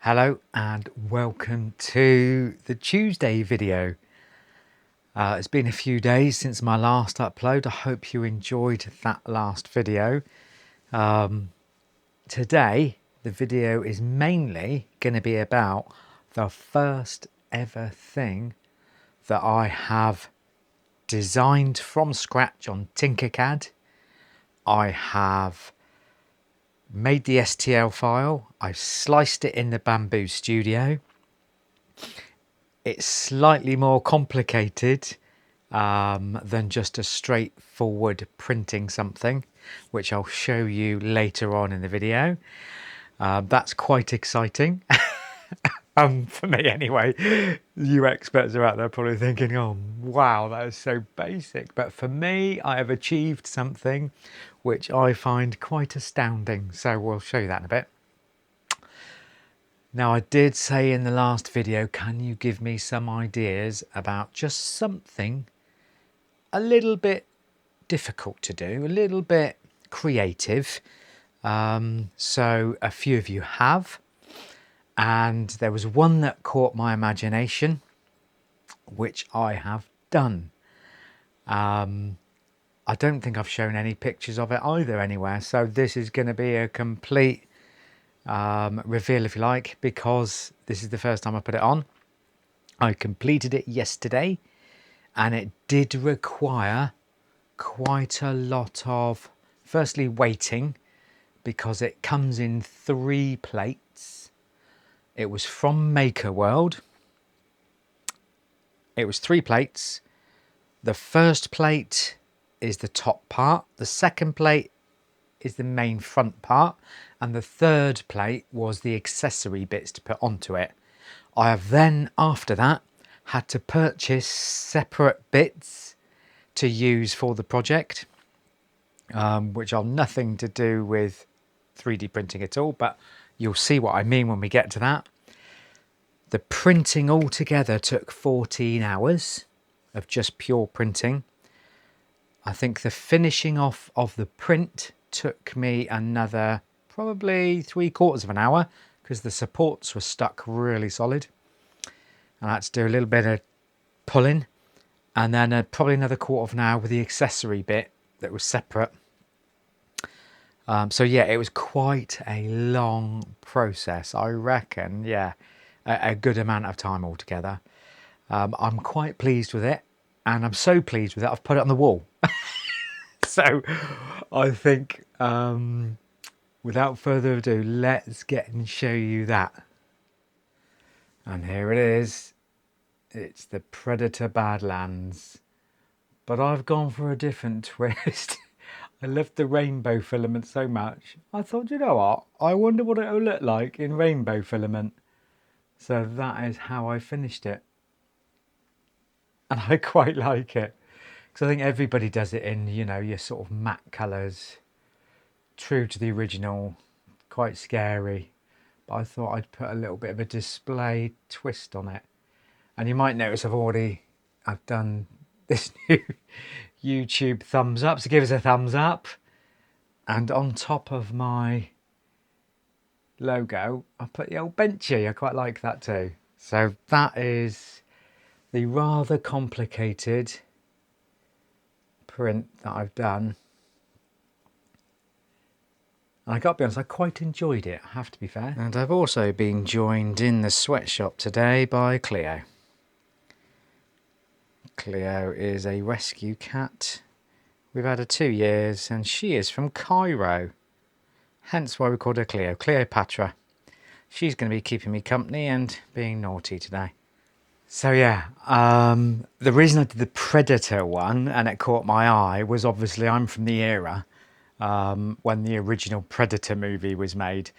Hello and welcome to the Tuesday video. It's been a few days since my last upload. I hope you enjoyed that last video. Today the video is mainly going to be about the first ever thing that I have designed from scratch on Tinker Cad. I have made the STL file, I've sliced it in the Bambu Studio. It's slightly more complicated than just a straightforward printing something, which I'll show you later on in the video. That's quite exciting. For me anyway. You experts are out there probably thinking, oh wow, that is so basic. But for me, I have achieved something which I find quite astounding. So we'll show you that in a bit. Now, I did say in the last video, can you give me some ideas about just something a little bit difficult to do, a little bit creative? So a few of you have, and there was one that caught my imagination, which I have done. I don't think I've shown any pictures of it either anywhere, so this is going to be a complete reveal, if you like, because this is the first time I put it on. I completed it yesterday and it did require quite a lot of, firstly, waiting, because it comes in 3 plates. It was from Maker World. It was 3 plates. The first plate is the top part, the second plate is the main front part, and the third plate was the accessory bits to put onto it. I have then, after that, had to purchase separate bits to use for the project, which are nothing to do with 3D printing at all, but you'll see what I mean when we get to that. The printing altogether took 14 hours of just pure printing. I think the finishing off of the print took me another probably 3/4 of an hour, because the supports were stuck really solid. And I had to do a little bit of pulling, and then probably another 1/4 of an hour with the accessory bit that was separate. So yeah, it was quite a long process. I reckon, yeah, a good amount of time altogether. I'm quite pleased with it, and I'm so pleased with it, I've put it on the wall. So I think, without further ado, let's get and show you that. And here it is. It's the Predator Badlands, but I've gone for a different twist. I love the rainbow filament so much. I thought, you know what? I wonder what it will look like in rainbow filament. So that is how I finished it. And I quite like it, because I think everybody does it in, you know, your sort of matte colours, true to the original, quite scary. But I thought I'd put a little bit of a display twist on it. And you might notice I've done this new YouTube thumbs up, so give us a thumbs up. And on top of my logo, I put the old benchy. I quite like that too. So that is the rather complicated print that I've done. And I got to be honest, I quite enjoyed it, I have to be fair. And I've also been joined in the sweatshop today by Cleo. Cleo is a rescue cat. We've had her 2 years, and she is from Cairo. Hence why we called her Cleo, Cleopatra. She's going to be keeping me company and being naughty today. So yeah, the reason I did the Predator one and it caught my eye was obviously I'm from the era when the original Predator movie was made,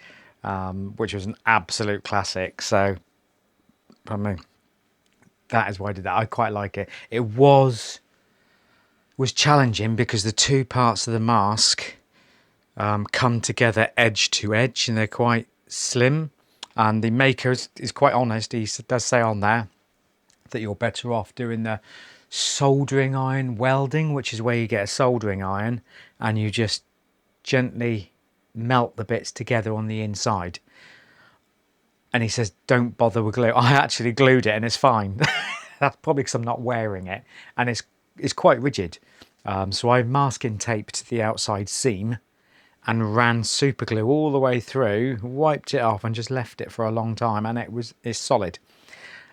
which was an absolute classic. So, I mean, that is why I did that. I quite like it. It was challenging because the 2 parts of the mask come together edge to edge, and they're quite slim. And the maker is quite honest. He does say on there that you're better off doing the soldering iron welding, which is where you get a soldering iron and you just gently melt the bits together on the inside. And he says, don't bother with glue. I actually glued it and it's fine. That's probably because I'm not wearing it. And it's quite rigid. So I masking taped the outside seam and ran super glue all the way through, wiped it off and just left it for a long time. And it's solid.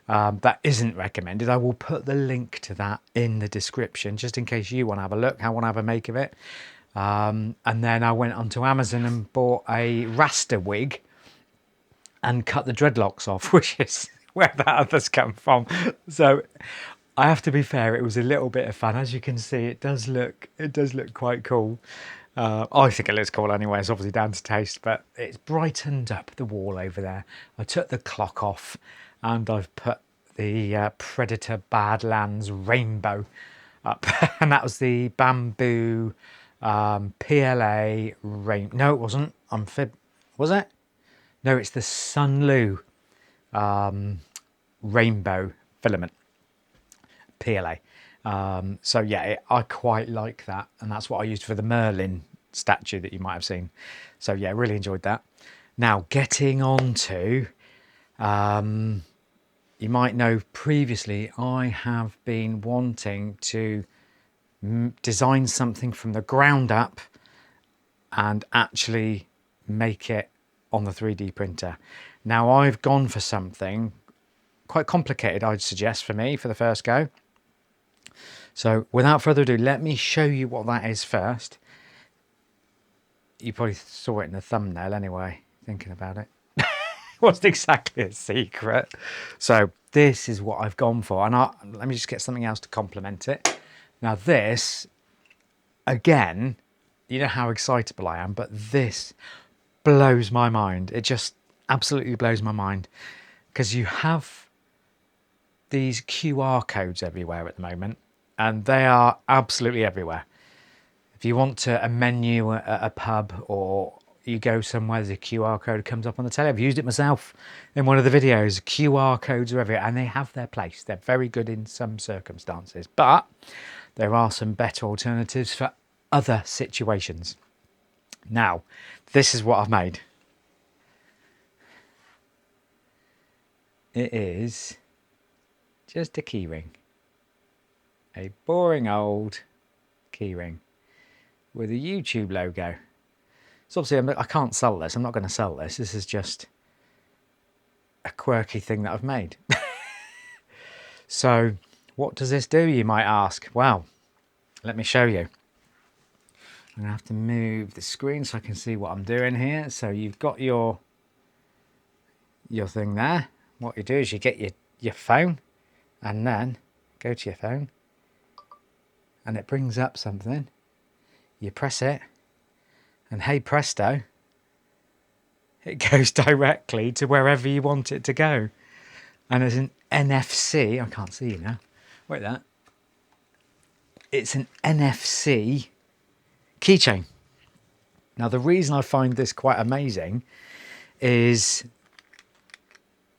That isn't recommended. I will put the link to that in the description, just in case you want to have a look, I want to have a make of it. And then I went onto Amazon and bought a Rasta wig and cut the dreadlocks off, which is where that others come from. So I have to be fair, it was a little bit of fun. As you can see, it does look quite cool. I think it looks cool anyway. It's obviously down to taste, but it's brightened up the wall over there. I took the clock off and I've put the Predator Badlands rainbow up. And that was the Bambu PLA rain. No, it wasn't. Was it? No, it's the Sunlu rainbow filament PLA. So yeah, I quite like that, and that's what I used for the Merlin statue that you might have seen. So yeah, really enjoyed that. Now getting on to, you might know previously I have been wanting to design something from the ground up and actually make it on the 3D printer. Now I've gone for something quite complicated, I'd suggest, for me, for the first go. So without further ado, let me show you what that is first. You probably saw it in the thumbnail anyway, thinking about it. It wasn't exactly a secret. So this is what I've gone for. And let me just get something else to complement it. Now this, again, you know how excitable I am, but this blows my mind. It just absolutely blows my mind, because you have these QR codes everywhere at the moment, and they are absolutely everywhere. If you want to a menu at a pub, or you go somewhere, there's a QR code comes up on the telly. I've used it myself in one of the videos. QR codes are everywhere, and they have their place. They're very good in some circumstances, but there are some better alternatives for other situations. Now, this is what I've made. It is just a keyring. A boring old keyring with a YouTube logo. So obviously I can't sell this. I'm not going to sell this. This is just a quirky thing that I've made. So what does this do, you might ask? Well, let me show you. I'm going to have to move the screen so I can see what I'm doing here. So you've got your thing there. What you do is you get your phone, and then go to your phone, and it brings up something. You press it, and hey presto, it goes directly to wherever you want it to go. And there's an NFC, I can't see you now, wait that. It's an NFC keychain. Now the reason I find this quite amazing is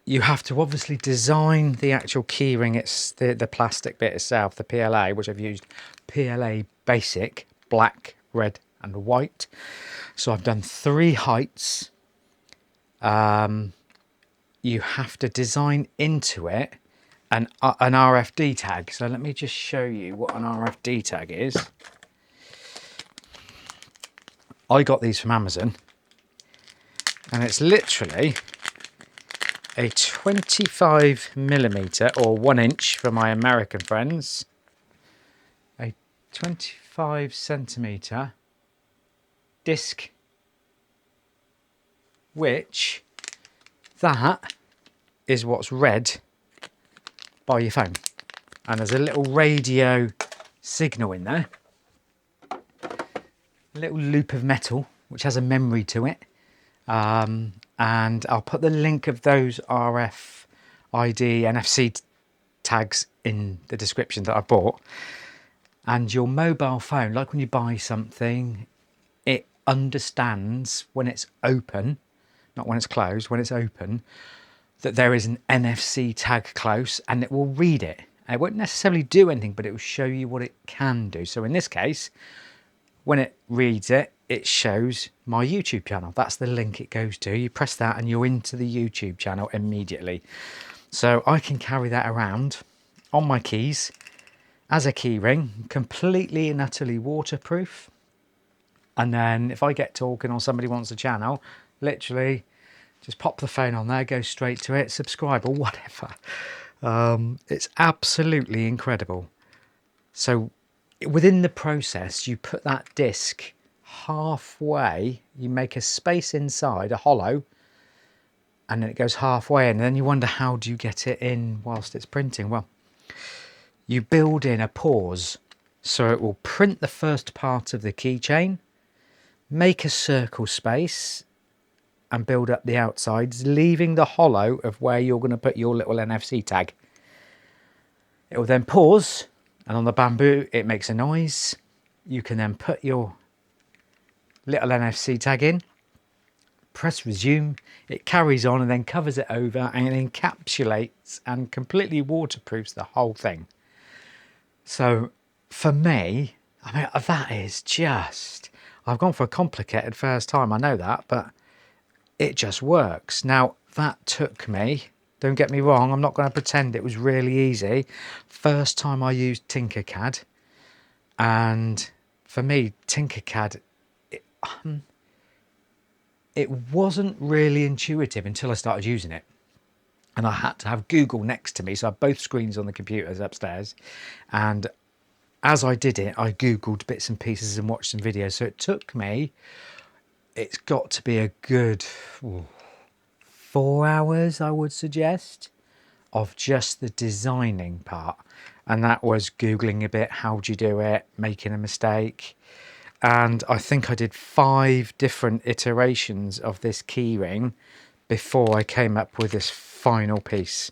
you have to obviously design the actual keyring. It's the plastic bit itself, the PLA, which I've used PLA basic, black, red and white. So I've done 3 heights. You have to design into it an RFD tag. So let me just show you what an RFD tag is. I got these from Amazon, and it's literally a 25mm or 1 inch for my American friends, a 25cm disc, which that is what's read by your phone. And there's a little radio signal in there, a little loop of metal which has a memory to it. And I'll put the link of those RFID NFC tags in the description that I bought. And your mobile phone, like when you buy something, it understands when it's open, not when it's closed, when it's open, that there is an NFC tag close, and it will read it. And it won't necessarily do anything, but it will show you what it can do. So in this case, when it reads it, it shows my YouTube channel. That's the link it goes to. You press that and you're into the YouTube channel immediately. So I can carry that around on my keys as a key ring, completely and utterly waterproof. And then if I get talking or somebody wants a channel, literally just pop the phone on there, go straight to it, subscribe or whatever. It's absolutely incredible. So within the process, you put that disc halfway, you make a space inside, a hollow, and then it goes halfway, and then you wonder, how do you get it in whilst it's printing? Well, you build in a pause, so it will print the first part of the keychain, make a circle space, and build up the outsides, leaving the hollow of where you're going to put your little NFC tag. It will then pause, and on the Bambu, it makes a noise. You can then put your little NFC tag in, press resume, it carries on and then covers it over and it encapsulates and completely waterproofs the whole thing. So for me, I mean, that is just, I've gone for a complicated first time, I know that, but it just works. Now that took me, don't get me wrong, I'm not going to pretend it was really easy. First time I used Tinker Cad, and for me, Tinker Cad, it wasn't really intuitive until I started using it. And I had to have Google next to me, so I have both screens on the computers upstairs. And as I did it, I Googled bits and pieces and watched some videos. So it took me, it's got to be a good 4 hours, I would suggest, of just the designing part. And that was Googling a bit, how do you do it, making a mistake. And I think I did 5 different iterations of this keyring before I came up with this final piece.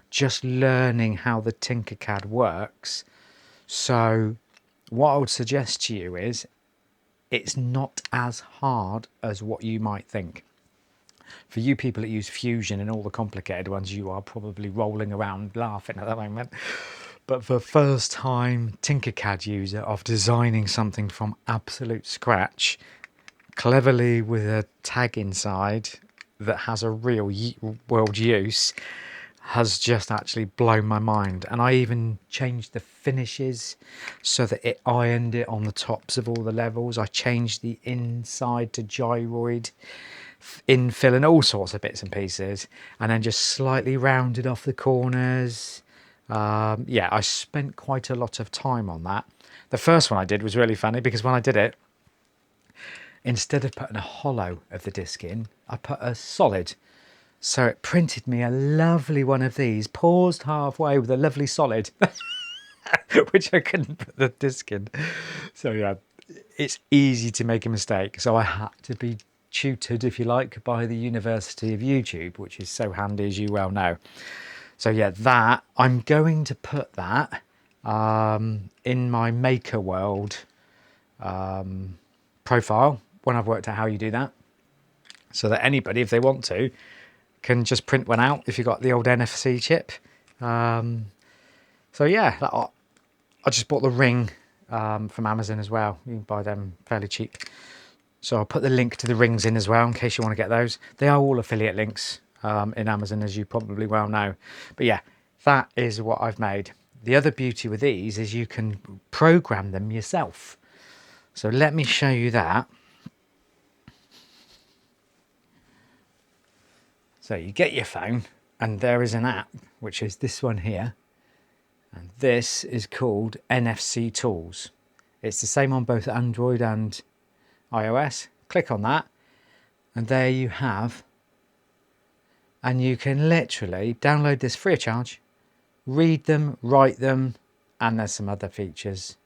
Just learning how the Tinker Cad works. So what I would suggest to you is, it's not as hard as what you might think. For you people that use Fusion and all the complicated ones, you are probably rolling around laughing at the moment. But for first time Tinkercad user of designing something from absolute scratch, cleverly with a tag inside that has a real world use, has just actually blown my mind. And I even changed the finishes so that it ironed it on the tops of all the levels. I changed the inside to gyroid infill and all sorts of bits and pieces, and then just slightly rounded off the corners. Yeah, I spent quite a lot of time on that. The first one I did was really funny because when I did it, instead of putting a hollow of the disc in, I put a solid. So it printed me a lovely one of these, paused halfway with a lovely solid, which I couldn't put the disc in. So yeah, it's easy to make a mistake. So I had to be tutored, if you like, by the University of YouTube, which is so handy, as you well know. So yeah, that, I'm going to put that in my Maker World profile when I've worked out how you do that, so that anybody, if they want to, can just print one out if you've got the old NFC chip. So yeah, I just bought the ring from Amazon as well. You can buy them fairly cheap. So I'll put the link to the rings in as well in case you want to get those. They are all affiliate links in Amazon, as you probably well know. But yeah, that is what I've made. The other beauty with these is you can program them yourself. So let me show you that. So you get your phone and there is an app, which is this one here. And this is called NFC Tools. It's the same on both Android and iOS. Click on that and there you have, and you can literally download this free of charge, read them, write them, and there's some other features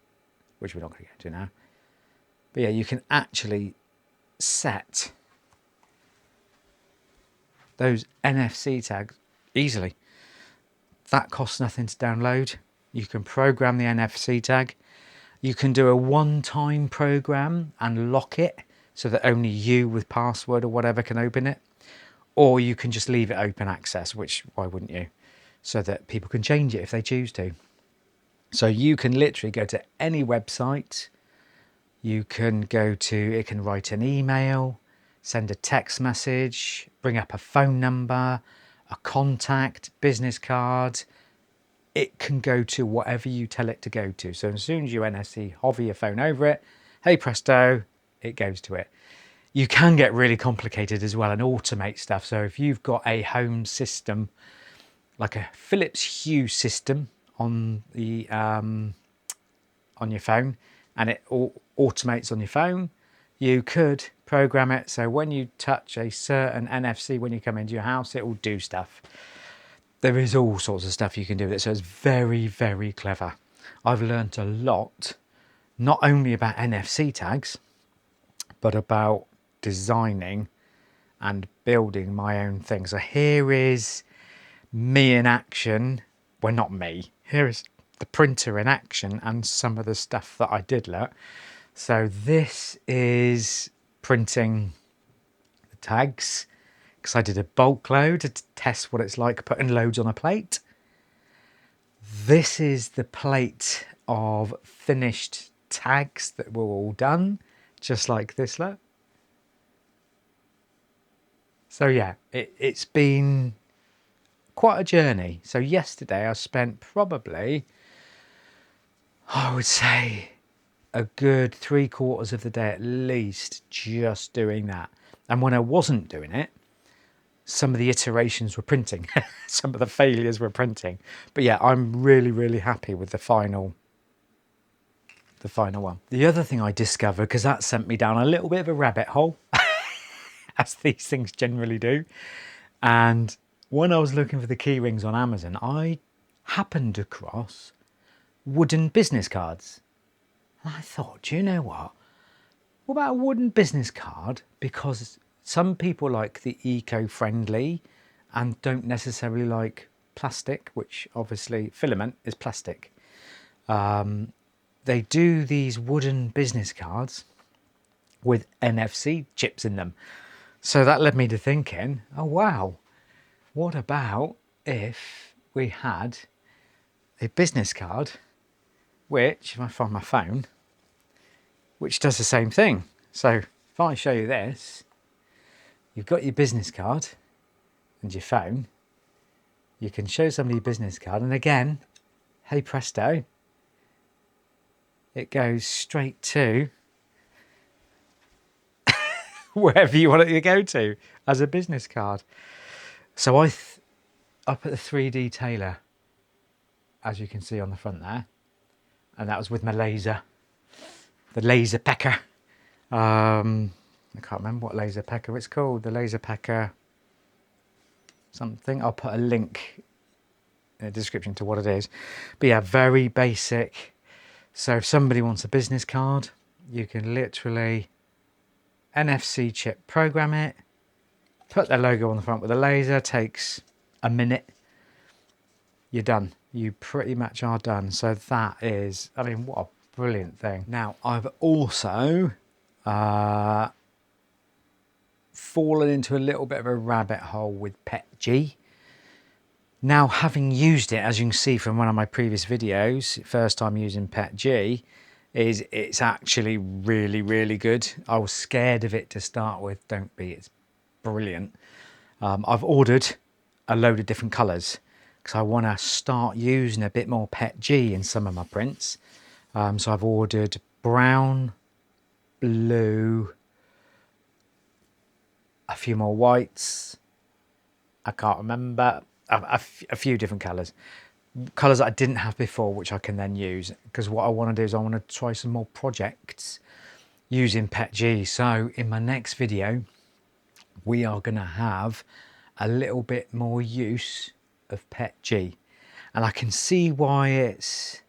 which we're not going to get to now. But yeah, you can actually set those NFC tags easily. That costs nothing to download. You can program the NFC tag. You can do a one-time program and lock it so that only you with password or whatever can open it. Or you can just leave it open access, which why wouldn't you? So that people can change it if they choose to. So you can literally go to any website, You can go to, it can write an email, send a text message, bring up a phone number, a contact, business card. It can go to whatever you tell it to go to. So as soon as you NFC hover your phone over it, hey presto, it goes to it. You can get really complicated as well and automate stuff. So if you've got a home system, like a Philips Hue system on the on your phone, and it automates on your phone, you could program it so when you touch a certain NFC when you come into your house, it will do stuff. There is all sorts of stuff you can do with it, so it's very, very clever. I've learnt a lot, not only about NFC tags, but about designing and building my own thing. So here is me in action. Well, not me. Here is the printer in action and some of the stuff that I did learn. So this is printing the tags, because I did a bulk load to test what it's like putting loads on a plate. This is the plate of finished tags that were all done, just like this, look. So yeah, it's been quite a journey. So yesterday I spent probably, I would say, a good 3/4 of the day at least just doing that. And when I wasn't doing it, some of the iterations were printing. Some of the failures were printing. But yeah, I'm really, really happy with the final one. The other thing I discovered, because that sent me down a little bit of a rabbit hole, as these things generally do. And when I was looking for the key rings on Amazon, I happened across wooden business cards. And I thought, do you know what? What about a wooden business card? Because some people like the eco-friendly and don't necessarily like plastic, which obviously filament is plastic. They do these wooden business cards with NFC chips in them. So that led me to thinking, oh wow, what about if we had a business card, which, if I find my phone, which does the same thing. So if I show you this, you've got your business card and your phone. You can show somebody your business card, and again, hey presto, it goes straight to wherever you want it to go to as a business card. So I put the 3D Tailor, as you can see on the front there, and that was with my laser, the laser pecker. I can't remember what laser pecker it's called, the laser pecker something. I'll put a link in the description to what it is. But yeah, very basic. So if somebody wants a business card, you can literally NFC chip program it, put their logo on the front with a laser, takes a minute, you're done. You pretty much are done. So that is, I mean, what a brilliant thing. Now, I've also fallen into a little bit of a rabbit hole with PETG. Now, having used it, as you can see from one of my previous videos, first time using PETG, it's actually really, really good. I was scared of it to start with. Don't be, it's brilliant. I've ordered a load of different colours because I want to start using a bit more PETG in some of my prints. So I've ordered brown, blue, a few more whites, I can't remember, a few different colours that I didn't have before, which I can then use, because what I want to do is I want to try some more projects using PETG. So in my next video we are going to have a little bit more use of PETG, and I can see why it's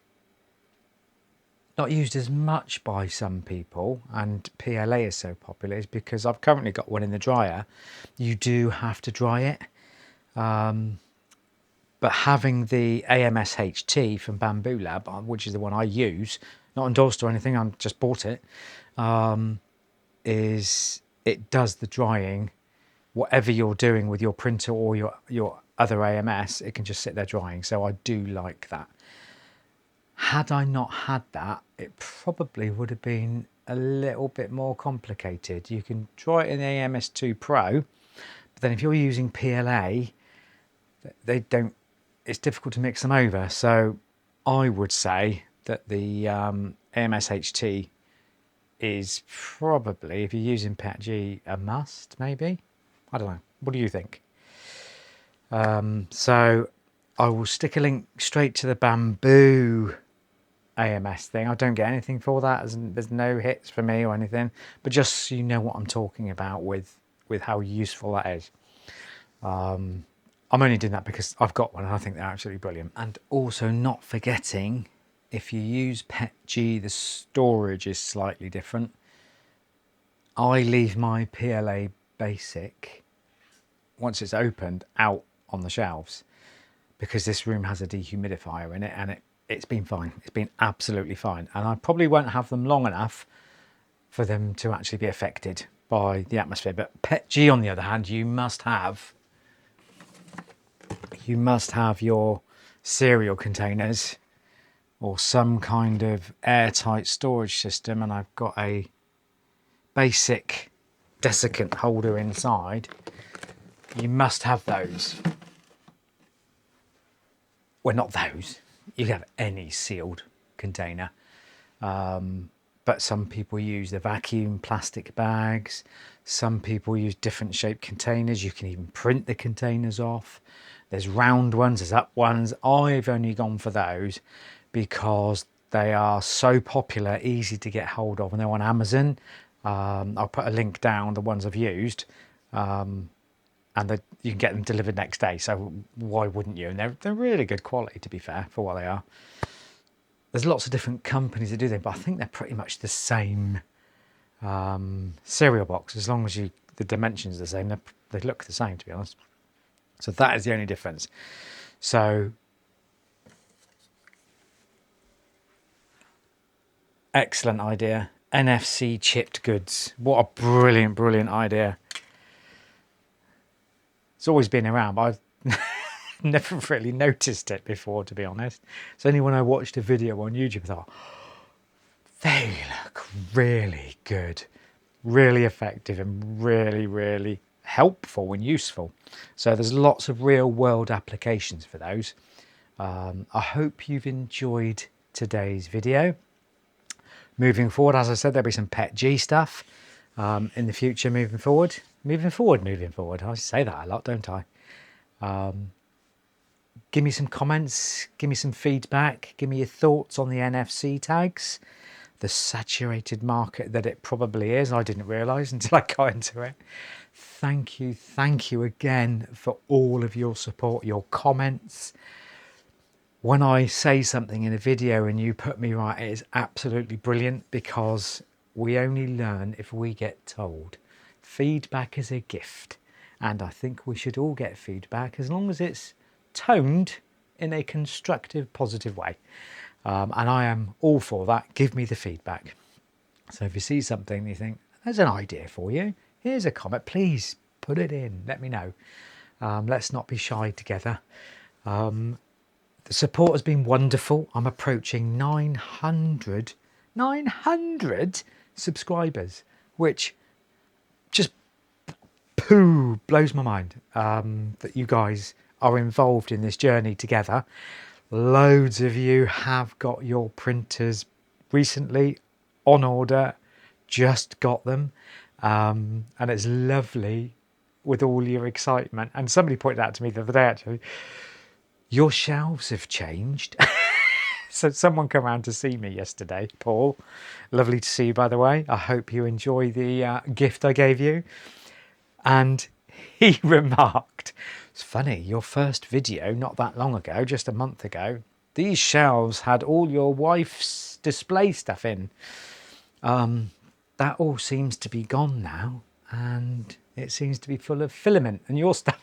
not used as much by some people and PLA is so popular, is because I've currently got one in the dryer. You do have to dry it, but having the AMS HT from Bambu Lab, which is the one I use, not endorsed or anything, I just bought it, it does the drying. Whatever you're doing with your printer or your other AMS, it can just sit there drying. So I do like that. Had I not had that, it probably would have been a little bit more complicated. You can try it in the AMS2 Pro, but then if you're using PLA, they don't, it's difficult to mix them over. So I would say that the AMS HT is probably, if you're using PETG, a must, maybe. I don't know. What do you think? So I will stick a link straight to the Bambu AMS thing. I don't get anything for that. There's no hits for me or anything, but just so you know what I'm talking about with how useful that is. I'm only doing that because I've got one and I think they're absolutely brilliant. And also not forgetting, if you use PETG, the storage is slightly different. I leave my PLA basic, once it's opened, out on the shelves because this room has a dehumidifier in it, and it's been fine. It's been absolutely fine. And I probably won't have them long enough for them to actually be affected by the atmosphere. But PETG, on the other hand, you must have your cereal containers or some kind of airtight storage system. And I've got a basic desiccant holder inside. You must have those. Well, not those. You can have any sealed container. But some people use the vacuum plastic bags. Some people use different shaped containers. You can even print the containers off. There's round ones, there's up ones. I've only gone for those because they are so popular, easy to get hold of, and they're on Amazon. I'll put a link down, the ones I've used. And you can get them delivered next day, so why wouldn't you? And they're really good quality, to be fair, for what they are. There's lots of different companies that do them, but I think they're pretty much the same cereal box. As long as the dimensions are the same, they look the same, to be honest. So that is the only difference. So excellent idea. NFC chipped goods. What a brilliant, brilliant idea. It's always been around, but I've never really noticed it before, to be honest. It's only when I watched a video on YouTube, I thought, they look really good, really effective, and really, really helpful and useful. So there's lots of real world applications for those. I hope you've enjoyed today's video. Moving forward, as I said, there'll be some PETG stuff in the future moving forward. Moving forward. I say that a lot, don't I? Give me some comments, give me some feedback, give me your thoughts on the NFC tags, the saturated market that it probably is. I didn't realise until I got into it. Thank you again for all of your support, your comments. When I say something in a video and you put me right, it is absolutely brilliant, because we only learn if we get told. Feedback is a gift, and I think we should all get feedback as long as it's toned in a constructive, positive way. And I am all for that. Give me the feedback. So if you see something you think, there's an idea for you, here's a comment, please put it in, let me know. Let's not be shy together. The support has been wonderful. I'm approaching 900 subscribers, which just blows my mind, that you guys are involved in this journey together. Loads of you have got your printers recently on order, just got them, and it's lovely with all your excitement. And somebody pointed out to me the other day, actually, your shelves have changed. So someone came around to see me yesterday, Paul. Lovely to see you, by the way. I hope you enjoy the gift I gave you. And he remarked, it's funny, your first video not that long ago, just a month ago, these shelves had all your wife's display stuff in. That all seems to be gone now, and it seems to be full of filament and your stuff.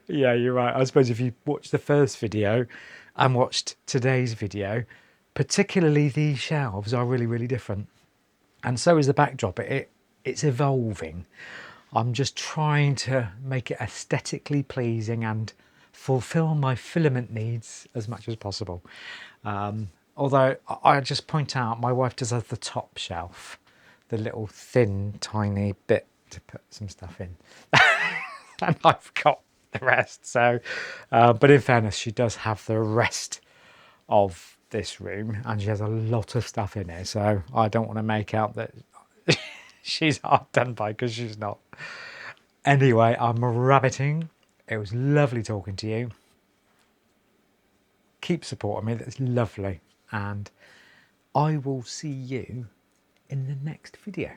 Yeah, you're right. I suppose if you watched the first video and watched today's video, particularly these shelves are really, really different. And so is the backdrop. It's evolving. I'm just trying to make it aesthetically pleasing and fulfill my filament needs as much as possible. Although I just point out, my wife does have the top shelf, the little thin, tiny bit to put some stuff in. And I've got the rest. So, but in fairness, she does have the rest of this room and she has a lot of stuff in it. So I don't want to make out that she's hard done by, because she's not. Anyway, I'm rabbiting. It was lovely talking to you. Keep supporting me. That's lovely. And I will see you in the next video.